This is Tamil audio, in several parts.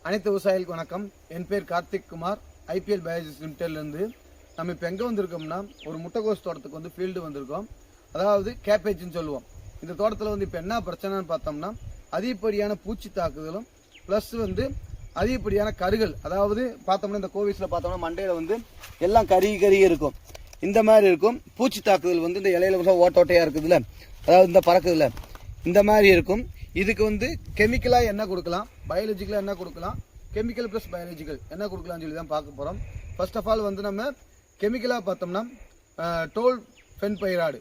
அனைத்து விவசாயிகளுக்கு வணக்கம். என் பேர் கார்த்திக் குமார், ஐபிஎல் பயாலஜிஸ்ட் லிமிடெட்லேருந்து. நம்ம இப்போ எங்கே வந்திருக்கோம்னா, ஒரு முட்டைகோஸ் தோட்டத்துக்கு வந்து ஃபீல்டு வந்திருக்கோம். அதாவது கேபேஜ்னு சொல்லுவோம். இந்த தோட்டத்தில் வந்து இப்போ என்ன பிரச்சனைன்னு பார்த்தோம்னா, அதிகப்படியான பூச்சி தாக்குதலும் ப்ளஸ் வந்து அதிகப்படியான கருகள். அதாவது பார்த்தோம்னா இந்த கோவிஸில் பார்த்தோம்னா மண்டையில் வந்து எல்லாம் கறி இருக்கும். இந்த மாதிரி இருக்கும். பூச்சி தாக்குதல் வந்து இந்த இலையில வந்து ஓட்டையாக இருக்குதுல்ல, அதாவது இந்த பறக்குதுல, இந்த மாதிரி இருக்கும். இதுக்கு வந்து கெமிக்கலாக என்ன கொடுக்கலாம், பயாலஜிக்கலாக என்ன கொடுக்கலாம், கெமிக்கல் ப்ளஸ் பயாலஜிக்கல் என்ன கொடுக்கலாம்னு சொல்லி தான் பார்க்க போகிறோம். ஃபர்ஸ்ட் ஆஃப் ஆல் வந்து நம்ம கெமிக்கலாக பார்த்தோம்னா டோல் ஃபென்பைராய்டு,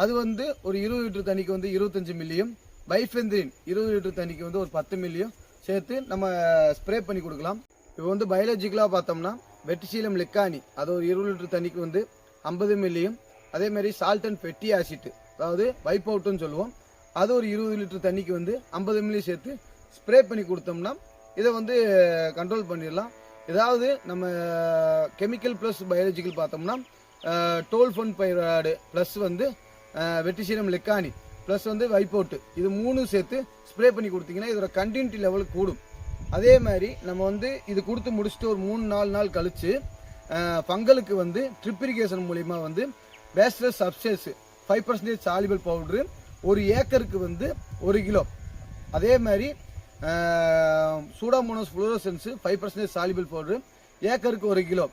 அது வந்து ஒரு 20 லிட்டர் தண்ணிக்கு வந்து 25 மில்லியும், பைஃபென்திரின் 20 லிட்டர் தண்ணிக்கு வந்து ஒரு 10 மில்லியும் சேர்த்து நம்ம ஸ்ப்ரே பண்ணி கொடுக்கலாம். இப்போ வந்து பயாலஜிக்கலாக பார்த்தோம்னா வெட்டிசீலம் லிக்கானி, அது ஒரு 20 லிட்டர் தண்ணிக்கு வந்து 50 மில்லியும், அதேமாதிரி சால்ட் அண்ட் ஃபெட்டி ஆசிட், அதாவது வைப் அவுட்டுன்னு சொல்லுவோம், அது ஒரு 20 லிட்டர் தண்ணிக்கு வந்து 50 மில்லி சேர்த்து ஸ்ப்ரே பண்ணி கொடுத்தோம்னா இதை வந்து கண்ட்ரோல் பண்ணிடலாம். ஏதாவது நம்ம கெமிக்கல் ப்ளஸ் பயாலஜிக்கல் பார்த்தோம்னா டோல் ஃபென்பைராய்டு ப்ளஸ் வந்து வெட்டிசீலம் லிக்கானி ப்ளஸ் வந்து வைப் அவுட்டு, இது 3 சேர்த்து ஸ்ப்ரே பண்ணி கொடுத்தீங்கன்னா இதோட கண்டினியூட்டி லெவல் கூடும். அதே மாதிரி நம்ம வந்து இது கொடுத்து முடிச்சுட்டு ஒரு 3-4 நாள் கழிச்சு ஃபங்கலுக்கு வந்து ட்ரிப் இரிகேஷன் மூலிமா வந்து பேஸ்லஸ் சப்ஸ்டேன்ஸ் 5% சாலிபிள் பவுட்ரு ஒரு ஏக்கருக்கு வந்து 1 கிலோ, அதே மாதிரி சூடாமோனாஸ் ஃப்ளோரசன்ஸ் 5% சாலிபிள் பவுட்ரு ஏக்கருக்கு 1 கிலோ,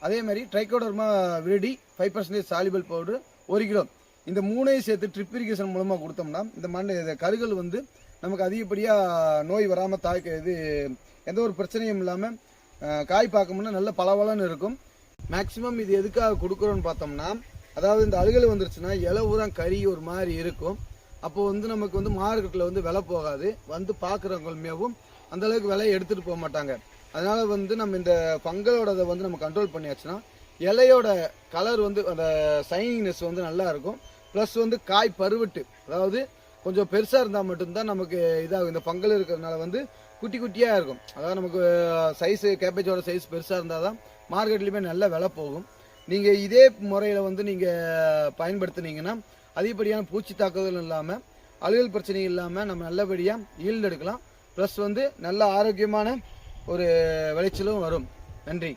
அதே மாதிரி trichoderma viride 5% soluble powder 1 kilo, இந்த 3ஐயும் சேர்த்து ட்ரிப் இரிகேஷன் மூலமாக கொடுத்தோம்னா இந்த கருகள் வந்து நமக்கு அதிகப்படியாக நோய் வராமல் இது எந்த ஒரு பிரச்சனையும் இல்லாமல் காய் பார்க்கணும்னா நல்ல பலவலன்னு இருக்கும். மேக்சிமம் இது எதுக்காக கொடுக்குறோன்னு பார்த்தோம்னா, அதாவது இந்த அழுகல் வந்துருச்சுன்னா இலை ஊரா கறி ஒரு மாதிரி இருக்கும். அப்போ வந்து நமக்கு வந்து மார்க்கெட்டில் வந்து விலை போகாது, வந்து பார்க்குறவங்களுமேவும் அந்தளவுக்கு விலையை எடுத்துகிட்டு போக மாட்டாங்க. அதனால் வந்து நம்ம இந்த ஃபங்கலோட வந்து நம்ம கண்ட்ரோல் பண்ணியாச்சுன்னா இலையோட கலர் வந்து அந்த சைனிங்னஸ் வந்து நல்லா இருக்கும். ப்ளஸ் வந்து காய் பருவட்டு, அதாவது கொஞ்சம் பெருசாக இருந்தால் மட்டும்தான் நமக்கு இதாகும். இந்த ஃபங்கல் இருக்கிறதுனால வந்து குட்டி குட்டியாக இருக்கும். அதாவது நமக்கு சைஸு கேபேஜோட சைஸ் பெருசாக இருந்தால் தான் மார்க்கெட்லேயுமே நல்ல விலை போகும். நீங்கள் இதே முறையில் வந்து நீங்கள் பயன்படுத்துனீங்கன்னா அதிகப்படியான பூச்சி தாக்குதல் இல்லாமல் அழுகல் பிரச்சனை இல்லாமல் நம்ம நல்லபடியாக ஈல்டு எடுக்கலாம். ப்ளஸ் வந்து நல்ல ஆரோக்கியமான ஒரு விளைச்சலும் வரும். நன்றி.